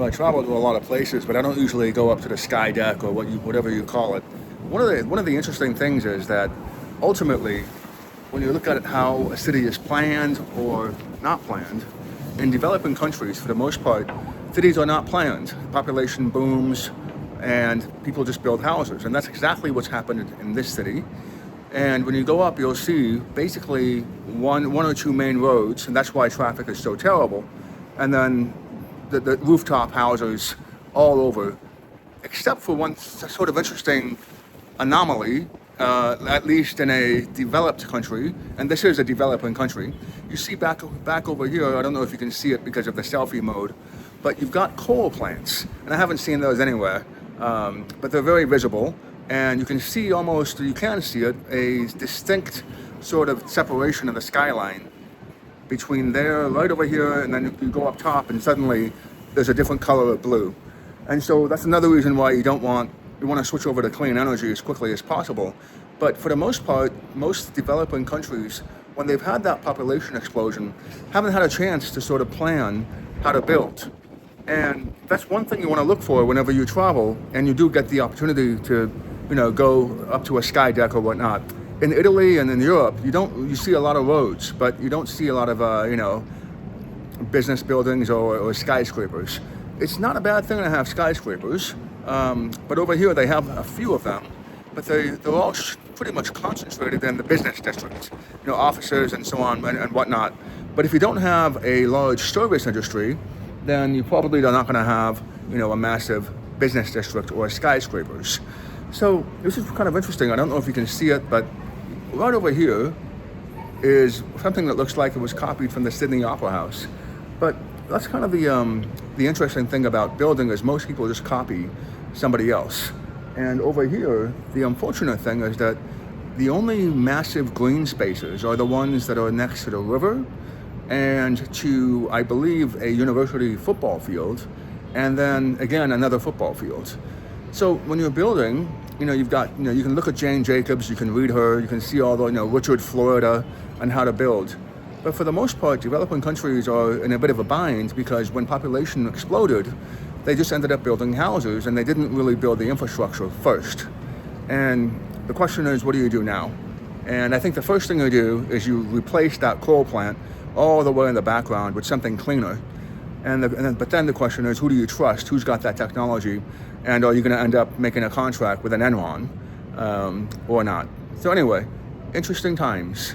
I travel to a lot of places, but I don't usually go up to the sky deck or whatever you call it. One of the interesting things is that ultimately, when you look at how a city is planned or not planned, in developing countries, for the most part, cities are not planned. Population booms, and people just build houses, and that's exactly what's happened in this city. And when you go up, you'll see basically one or two main roads, and that's why traffic is so terrible. And then the rooftop houses all over, except for one sort of interesting anomaly, at least in a developed country, and this is a developing country. You see back over here, I don't know if you can see it because of the selfie mode, but you've got coal plants, and I haven't seen those anywhere, but they're very visible. And you can see a distinct sort of separation of the skyline between there, right over here, and then you go up top and suddenly there's a different color of blue. And so that's another reason why you want to switch over to clean energy as quickly as possible. But for the most part, most developing countries, when they've had that population explosion, haven't had a chance to sort of plan how to build. And that's one thing you want to look for whenever you travel, and you do get the opportunity to go up to a sky deck or whatnot. In Italy and in Europe, you see a lot of roads, but you don't see a lot of, business buildings or skyscrapers. It's not a bad thing to have skyscrapers, but over here they have a few of them, but they're all pretty much concentrated in the business district, offices and so on and whatnot. But if you don't have a large service industry, then you probably are not going to have, a massive business district or skyscrapers. So this is kind of interesting. I don't know if you can see it, but right over here is something that looks like it was copied from the Sydney Opera House. But that's kind of the interesting thing about building is most people just copy somebody else. And over here, the unfortunate thing is that the only massive green spaces are the ones that are next to the river and to, I believe, a university football field, and then again another football field. So when you're building, you've got, you can look at Jane Jacobs, you can read her, you can see all the, Richard Florida and how to build. But for the most part, developing countries are in a bit of a bind because when population exploded, they just ended up building houses and they didn't really build the infrastructure first. And the question is, what do you do now? And I think the first thing you do is you replace that coal plant all the way in the background with something cleaner. But then the question is, who do you trust? Who's got that technology? And are you going to end up making a contract with an Enron or not? So anyway, interesting times.